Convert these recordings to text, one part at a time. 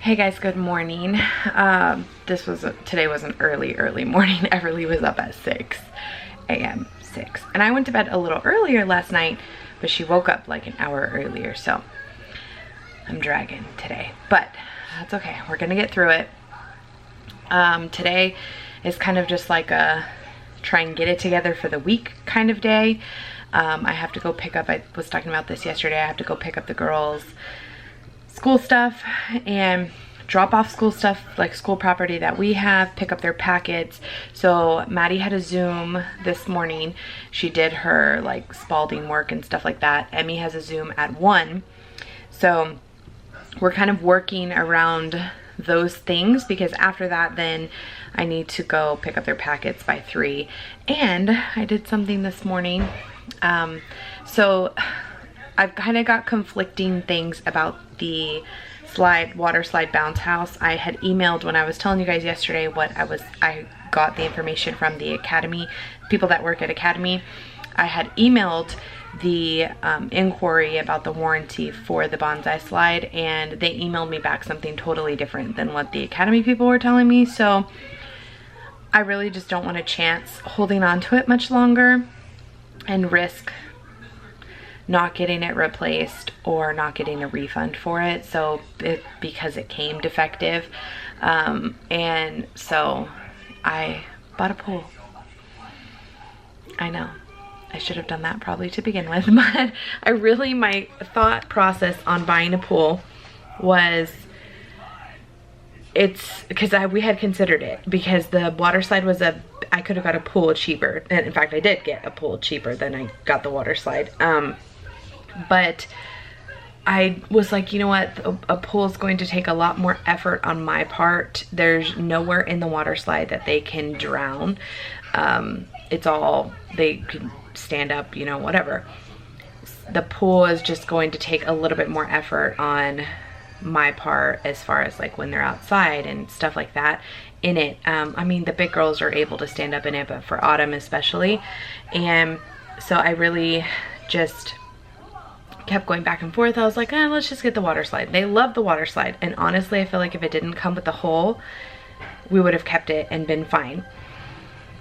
Hey guys, good morning. Today was an early morning. Everly was up at 6 a.m. and I went to bed a little earlier last night, but she woke up like an hour earlier, so I'm dragging today, but that's okay. We're gonna get through it. Today is kind of just like a try and get it together for the week kind of day. I have to go pick up, I was talking about this yesterday, I have to go pick up the girls' school stuff and drop off school stuff, like school property that we have, pick up their packets. So Maddie had a Zoom this morning. She did her like Spalding work and stuff like that. Emmy has a Zoom at 1. So we're kind of working around those things because after that then I need to go pick up their packets by 3. And I did something this morning. So I've kind of got conflicting things about the water slide bounce house. I had emailed when I was telling you guys yesterday I got the information from the academy, people that work at academy. I had emailed the inquiry about the warranty for the bonsai slide, and they emailed me back something totally different than what the academy people were telling me. So I really just don't want to chance holding on to it much longer and risk not getting it replaced or not getting a refund for it. So because it came defective, and so I bought a pool. I know I should have done that probably to begin with, but my thought process on buying a pool was, it's because we had considered it because the water slide was I could have got a pool cheaper, and in fact I did get a pool cheaper than I got the water slide. But I was like, you know what, a pool is going to take a lot more effort on my part. There's nowhere in the water slide that they can drown. It's all, they can stand up, you know, whatever. The pool is just going to take a little bit more effort on my part as far as like when they're outside and stuff like that in it. I mean, the big girls are able to stand up in it, but for Autumn especially. And so I really just kept going back and forth. I was like, let's just get the water slide. They love the water slide, and honestly I feel like if it didn't come with the hole, we would have kept it and been fine.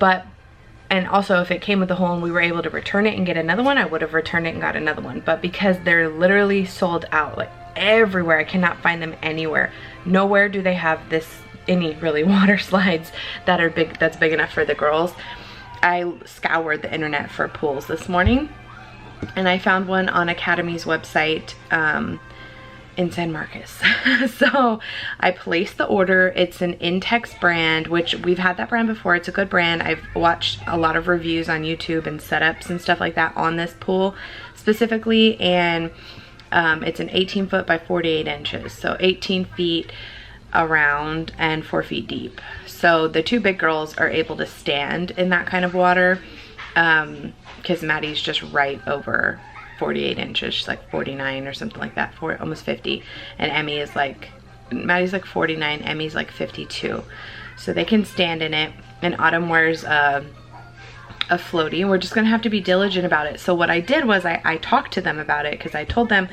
And also if it came with the hole and we were able to return it and get another one, I would have returned it and got another one. But because they're literally sold out like everywhere, I cannot find them anywhere. Nowhere do they have any really water slides that are that's big enough for the girls. I scoured the internet for pools this morning, and I found one on Academy's website in San Marcos. So I placed the order. It's an Intex brand, which we've had that brand before. It's a good brand. I've watched a lot of reviews on YouTube and setups and stuff like that on this pool specifically, and it's an 18 foot by 48 inches, so 18 feet around and 4 feet deep. So the two big girls are able to stand in that kind of water, because Maddie's just right over 48 inches. She's like 49 or something like that, almost 50. And Emmy is like, Maddie's like 49, Emmy's like 52. So they can stand in it. And Autumn wears a floaty, and we're just gonna have to be diligent about it. So what I did was I talked to them about it, because I told them,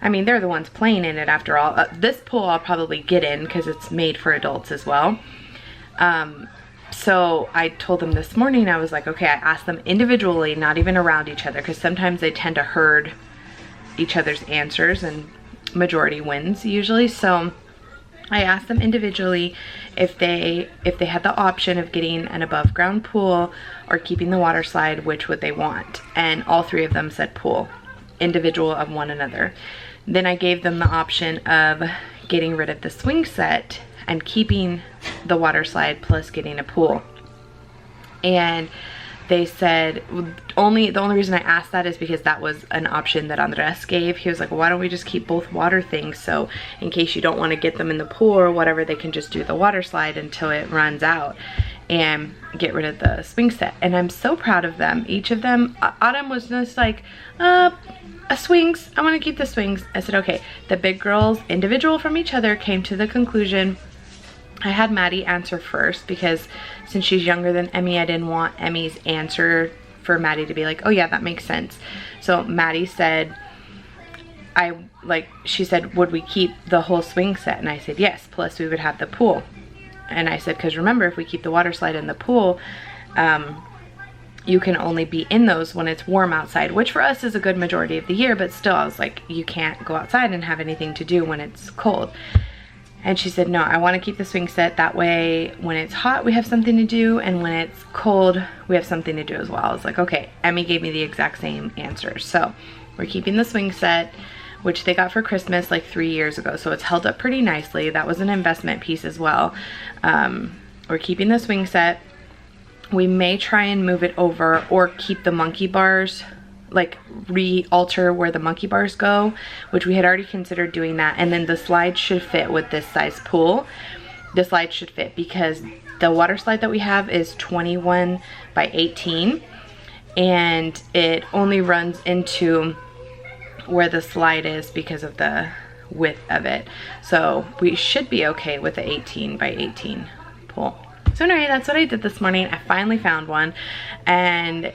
I mean, they're the ones playing in it after all. This pool I'll probably get in because it's made for adults as well. So I told them this morning, I was like, okay, I asked them individually, not even around each other, because sometimes they tend to herd each other's answers and majority wins usually. So I asked them individually if they had the option of getting an above ground pool or keeping the water slide, which would they want. And all three of them said pool, individual of one another. Then I gave them the option of getting rid of the swing set and keeping the water slide plus getting a pool. And they said, the only reason I asked that is because that was an option that Andres gave. He was like, well, why don't we just keep both water things, so in case you don't want to get them in the pool or whatever, they can just do the water slide until it runs out and get rid of the swing set. And I'm so proud of them. Each of them, Autumn was just like, swings, I want to keep the swings. I said, okay. The big girls, individual from each other, came to the conclusion. I had Maddie answer first because since she's younger than Emmy, I didn't want Emmy's answer for Maddie to be like, oh yeah, that makes sense. So Maddie said, she said, would we keep the whole swing set? And I said, yes, plus we would have the pool. And I said, because remember, if we keep the water slide in the pool, you can only be in those when it's warm outside, which for us is a good majority of the year, but still, I was like, you can't go outside and have anything to do when it's cold. And she said, no, I want to keep the swing set. That way, when it's hot, we have something to do, and when it's cold, we have something to do as well. I was like, okay. Emmy gave me the exact same answer. So we're keeping the swing set, which they got for Christmas like 3 years ago. So it's held up pretty nicely. That was an investment piece as well. We're keeping the swing set. We may try and move it over or keep the monkey bars, like re-alter where the monkey bars go, which we had already considered doing that. And then the slide should fit with this size pool. The slide should fit because the water slide that we have is 21 by 18, and it only runs into where the slide is because of the width of it. So we should be okay with the 18 by 18 pool. So anyway, that's what I did this morning. I finally found one, and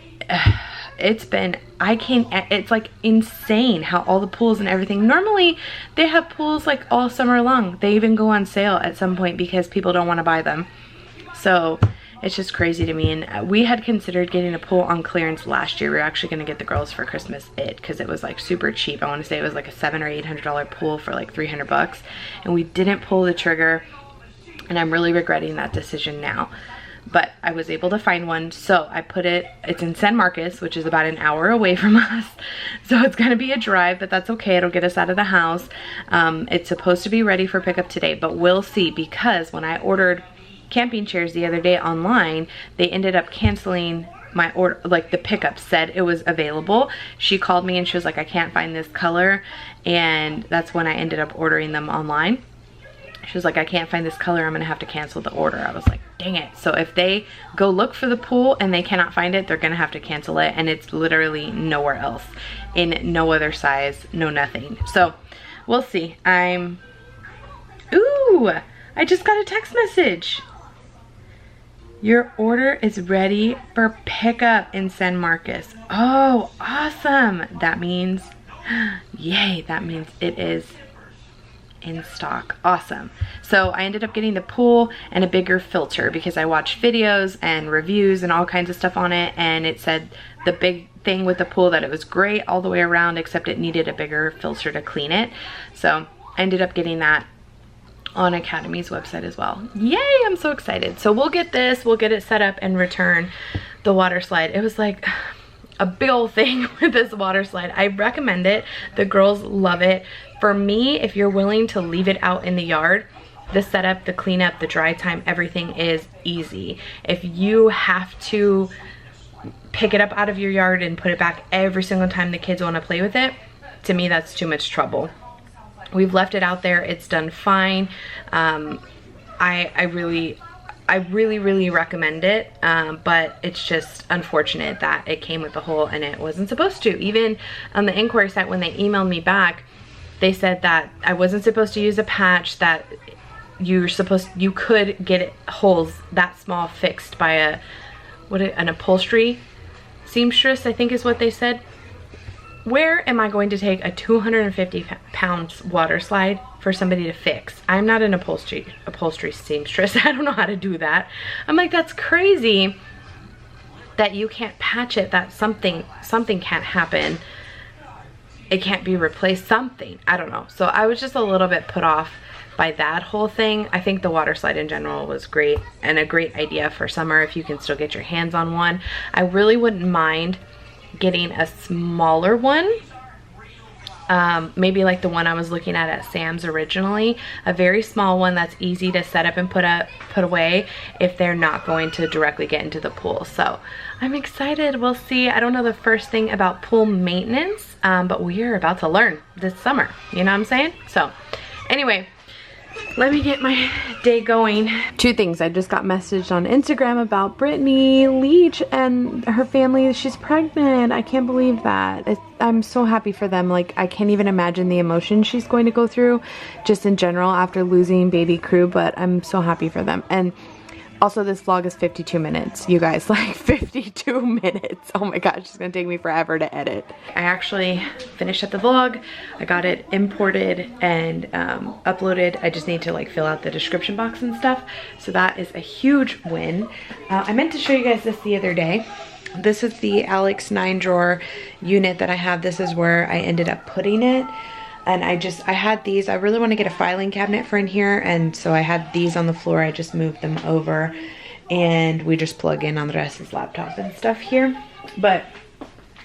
it's been, it's like insane how all the pools and everything, normally they have pools like all summer long. They even go on sale at some point because people don't want to buy them. So it's just crazy to me. And we had considered getting a pool on clearance last year. We were actually going to get the girls for Christmas because it was like super cheap. I want to say it was like a $700 or $800 pool for like 300 bucks. And we didn't pull the trigger, and I'm really regretting that decision now. But I was able to find one, so I put it, it's in San Marcos, which is about an hour away from us. So it's gonna be a drive, but that's okay, it'll get us out of the house. It's supposed to be ready for pickup today, but we'll see, because when I ordered camping chairs the other day online, they ended up canceling my order. Like the pickup said it was available. She called me and she was like, I can't find this color, and that's when I ended up ordering them online. She was like, I can't find this color, I'm gonna have to cancel the order. I was like, dang it. So if they go look for the pool and they cannot find it, they're gonna have to cancel it, and it's literally nowhere else, in no other size, no nothing. So we'll see. Ooh, I just got a text message. Your order is ready for pickup in San Marcos. Oh, awesome. That means, yay, that means it is in stock. Awesome. So I ended up getting the pool and a bigger filter because I watched videos and reviews and all kinds of stuff on it, and it said the big thing with the pool that it was great all the way around, except it needed a bigger filter to clean it. So I ended up getting that on Academy's website as well. Yay, I'm so excited. So we'll get this, we'll get it set up and return the water slide. It was like a big old thing with this water slide. I recommend it. The girls love it. For me, if you're willing to leave it out in the yard, the setup, the cleanup, the dry time, everything is easy. If you have to pick it up out of your yard and put it back every single time the kids want to play with it, to me that's too much trouble. We've left it out there, it's done fine. I really recommend it, but it's just unfortunate that it came with a hole and it wasn't supposed to. Even on the inquiry site, when they emailed me back, they said that I wasn't supposed to use a patch, that you could get holes that small fixed by an upholstery seamstress, I think is what they said. Where am I going to take a 250-pound water slide for somebody to fix? I'm not an upholstery seamstress. I don't know how to do that. I'm like, that's crazy that you can't patch it, that something can't happen. It can't be replaced, something. I don't know. So I was just a little bit put off by that whole thing. I think the water slide in general was great and a great idea for summer if you can still get your hands on one. I really wouldn't mind getting a smaller one, maybe like the one I was looking at Sam's originally, a very small one that's easy to set up and put away if they're not going to directly get into the pool. So I'm excited. We'll see. I don't know the first thing about pool maintenance, but we are about to learn this summer, you know what I'm saying? So anyway, let me get my day going. Two things. I just got messaged on Instagram about Brittany Leach and her family. She's pregnant. I can't believe that. I'm so happy for them. Like, I can't even imagine the emotion she's going to go through just in general after losing baby Crew, but I'm so happy for them. And Also, this vlog is 52 minutes, you guys, like 52 minutes. Oh my gosh, it's gonna take me forever to edit. I actually finished up the vlog. I got it imported and uploaded. I just need to like fill out the description box and stuff. So that is a huge win. I meant to show you guys this the other day. This is the Alex 9-drawer unit that I have. This is where I ended up putting it. And I had these. I really want to get a filing cabinet for in here, and so I had these on the floor. I just moved them over, and we just plug in Andres' laptop and stuff here. But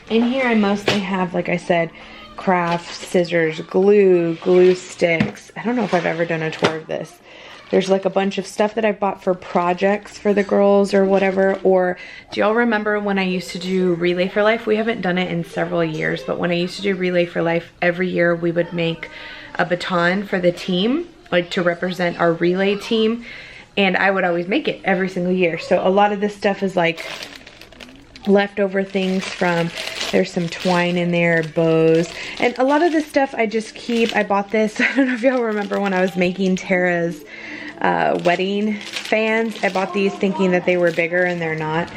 in here I mostly have, like I said, craft, scissors, glue sticks. I don't know if I've ever done a tour of this. There's like a bunch of stuff that I bought for projects for the girls or whatever. Or do y'all remember when I used to do Relay for Life? We haven't done it in several years, but when I used to do Relay for Life, every year we would make a baton for the team, like to represent our relay team. And I would always make it every single year. So a lot of this stuff is like leftover things from, there's some twine in there, bows, and a lot of this stuff I just keep. I bought this, I don't know if y'all remember when I was making Tara's wedding fans. I bought these thinking that they were bigger and they're not.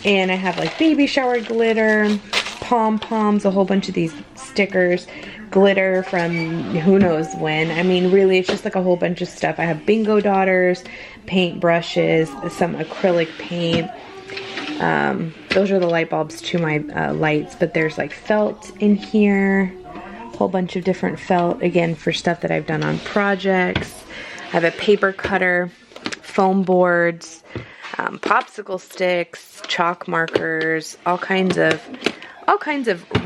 And I have like baby shower glitter, pom-poms, a whole bunch of these stickers, glitter from who knows when. I mean, really, it's just like a whole bunch of stuff. I have bingo daughters, paint brushes, some acrylic paint. Those are the light bulbs to my lights, but there's like felt in here, a whole bunch of different felt, again, for stuff that I've done on projects. I have a paper cutter, foam boards, popsicle sticks, chalk markers, all kinds of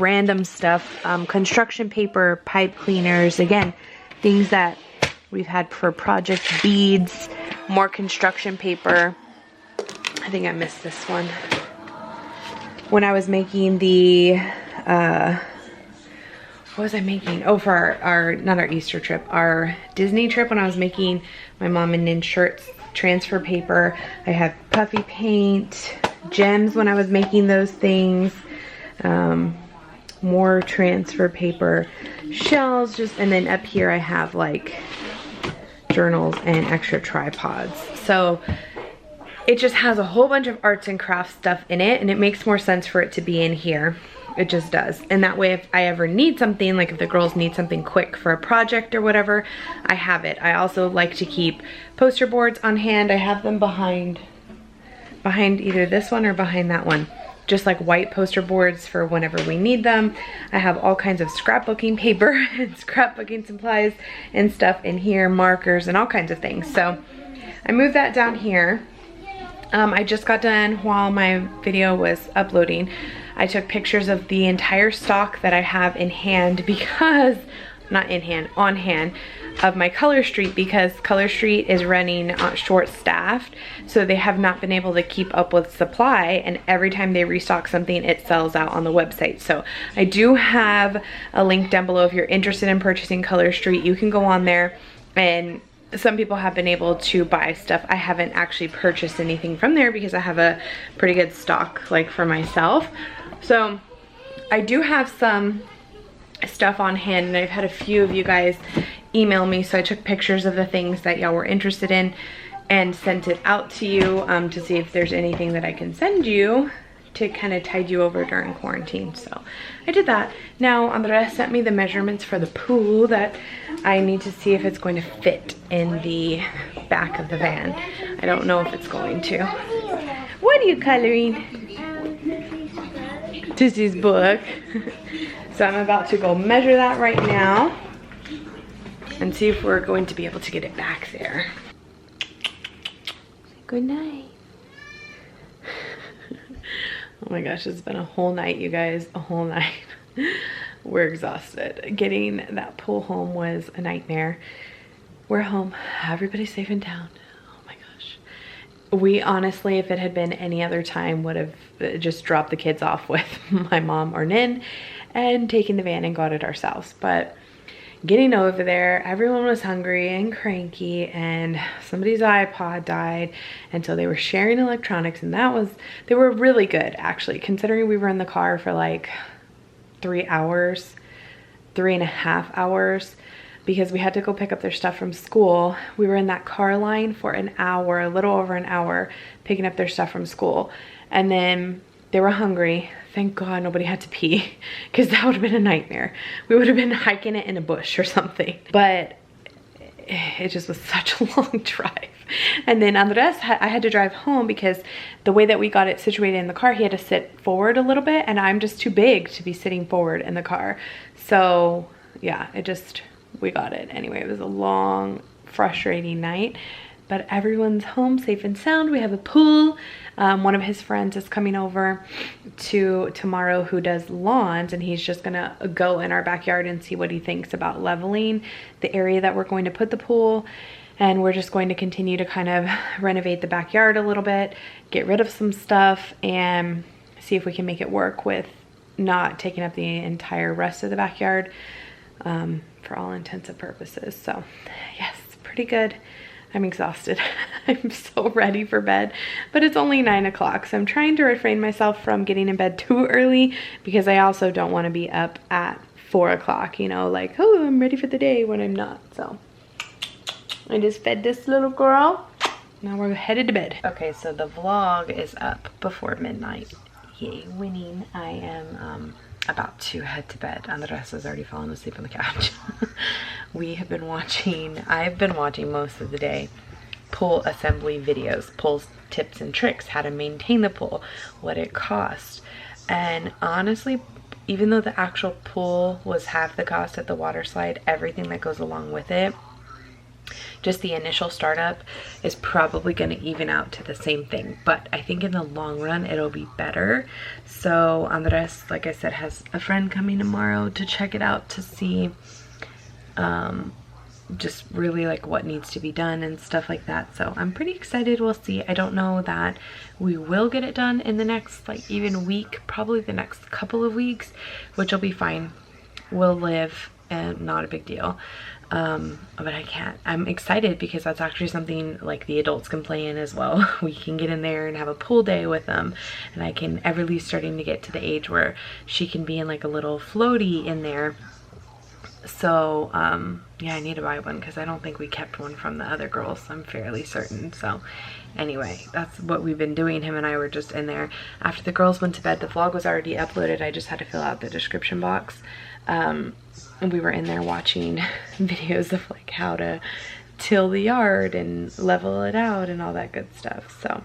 random stuff, construction paper, pipe cleaners, again, things that we've had for projects, beads, more construction paper. I think I missed this one. When I was making the, what was I making? Oh, for our, not our Easter trip, our Disney trip, when I was making my mom and Nin shirts, transfer paper. I have puffy paint, gems when I was making those things, more transfer paper, shells, just, and then up here I have like journals and extra tripods. So it just has a whole bunch of arts and crafts stuff in it, and it makes more sense for it to be in here. It just does. And that way, if I ever need something, like if the girls need something quick for a project or whatever, I have it. I also like to keep poster boards on hand. I have them behind either this one or behind that one. Just like white poster boards for whenever we need them. I have all kinds of scrapbooking paper and scrapbooking supplies and stuff in here, markers and all kinds of things. So I moved that down here. I just got done while my video was uploading. I took pictures of the entire stock that I have in hand because, not in hand, on hand, of my Color Street, because Color Street is running short-staffed, so they have not been able to keep up with supply, and every time they restock something, it sells out on the website. So I do have a link down below if you're interested in purchasing Color Street. You can go on there, and some people have been able to buy stuff. I haven't actually purchased anything from there because I have a pretty good stock like for myself. So I do have some stuff on hand, and I've had a few of you guys email me, so I took pictures of the things that y'all were interested in and sent it out to you to see if there's anything that I can send you to kind of tide you over during quarantine. So I did that. Now Andres sent me the measurements for the pool that I need to see if it's going to fit in the back of the van. I don't know if it's going to. What are you coloring? Tissy's book. So I'm about to go measure that right now and see if we're going to be able to get it back there. Good night. Oh my gosh, it's been a whole night, you guys, a whole night. We're exhausted. Getting that pool home was a nightmare. We're home. Everybody's safe in town. Oh my gosh. We honestly, if it had been any other time, would have just dropped the kids off with my mom or Nin and taken the van and got it ourselves. But getting over there, everyone was hungry and cranky, and somebody's iPod died, and so they were sharing electronics, and they were really good actually, considering we were in the car for like 3 hours, 3.5 hours. because we had to go pick up their stuff from school. We were in that car line for an hour, a little over an hour, picking up their stuff from school. And then they were hungry. Thank God nobody had to pee, because that would have been a nightmare. We would have been hiking it in a bush or something. But it just was such a long drive. And then Andres, I had to drive home because the way that we got it situated in the car, he had to sit forward a little bit, and I'm just too big to be sitting forward in the car. So yeah, we got it. Anyway, it was a long, frustrating night, but everyone's home safe and sound. We have a pool. One of his friends is coming over tomorrow who does lawns, and he's just gonna go in our backyard and see what he thinks about leveling the area that we're going to put the pool. And we're just going to continue to kind of renovate the backyard a little bit, get rid of some stuff, and see if we can make it work with not taking up the entire rest of the backyard, for all intents and purposes. So yes, pretty good. I'm exhausted. I'm so ready for bed, but it's only 9 o'clock. So I'm trying to refrain myself from getting in bed too early, because I also don't want to be up at 4 o'clock, you know, like, oh, I'm ready for the day, when I'm not. So I just fed this little girl. Now we're headed to bed. Okay, so the vlog is up before midnight. Yay, winning. I am about to head to bed. Andres has already fallen asleep on the couch. I've been watching most of the day pool assembly videos, pool tips and tricks, how to maintain the pool, what it costs. And honestly, even though the actual pool was half the cost at the water slide, everything that goes along with it, just the initial startup, is probably going to even out to the same thing. But I think in the long run it'll be better. So Andres, like I said, has a friend coming tomorrow to check it out, to see just really like what needs to be done and stuff like that. So I'm pretty excited. We'll see. I don't know that we will get it done in the next like even week, probably the next couple of weeks, which will be fine. We'll live, and not a big deal. But I'm excited because that's actually something like the adults can play in as well. We can get in there and have a pool day with them, and Everly's starting to get to the age where she can be in like a little floaty in there. So yeah, I need to buy one because I don't think we kept one from the other girls, I'm fairly certain. So anyway, that's what we've been doing. Him and I were just in there. After the girls went to bed, the vlog was already uploaded. I just had to fill out the description box. And we were in there watching videos of like how to till the yard and level it out and all that good stuff. So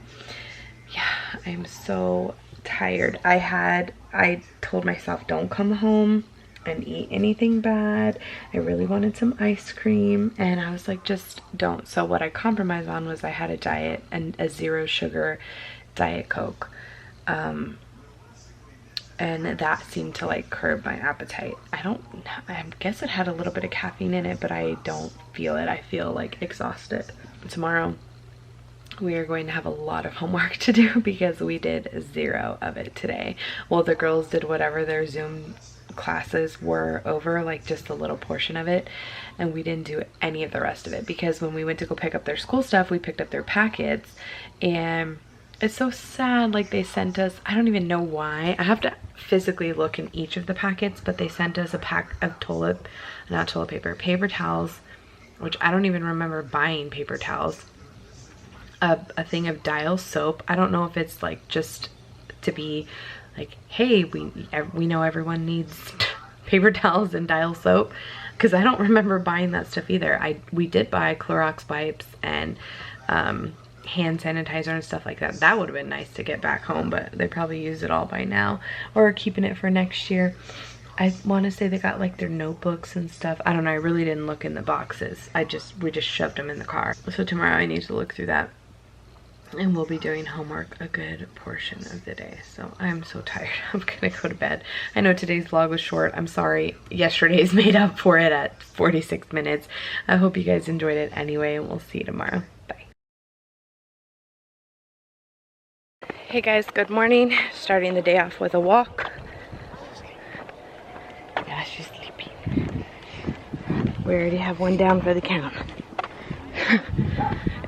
yeah, I'm so tired. I told myself don't come home and eat anything bad. I really wanted some ice cream, and I was like, just don't. So what I compromised on was I had a diet and a 0 sugar Diet Coke. And that seemed to like curb my appetite. I guess it had a little bit of caffeine in it, but I don't feel it. I feel like exhausted. Tomorrow we are going to have a lot of homework to do because we did 0 of it today. Well, the girls did whatever their Zoom classes were over, like just a little portion of it, and we didn't do any of the rest of it because when we went to go pick up their school stuff, we picked up their packets, and it's so sad. Like they sent us, I don't even know why. I have to physically look in each of the packets, but they sent us a pack of paper towels, which I don't even remember buying paper towels. A thing of Dial soap. I don't know if it's like just to be like, hey, we know everyone needs paper towels and Dial soap, because I don't remember buying that stuff either. We did buy Clorox wipes and hand sanitizer and stuff like that. That would have been nice to get back home, but they probably used it all by now or are keeping it for next year. I want to say they got like their notebooks and stuff. I don't know. I really didn't look in the boxes. We just shoved them in the car. So tomorrow I need to look through that, and we'll be doing homework a good portion of the day. So I'm so tired. I'm gonna go to bed. I know today's vlog was short. I'm sorry. Yesterday's made up for it at 46 minutes. I hope you guys enjoyed it anyway, and we'll see you tomorrow. Bye. Hey guys, good morning. Starting the day off with a walk. Yeah, she's sleeping. We already have one down for the count.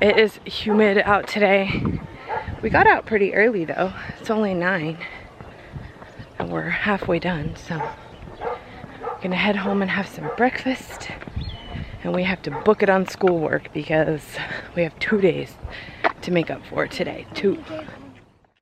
It is humid out today. We got out pretty early though. It's only 9 and we're halfway done, so I'm gonna head home and have some breakfast And we have to book it on schoolwork because we have 2 days to make up for today. 2.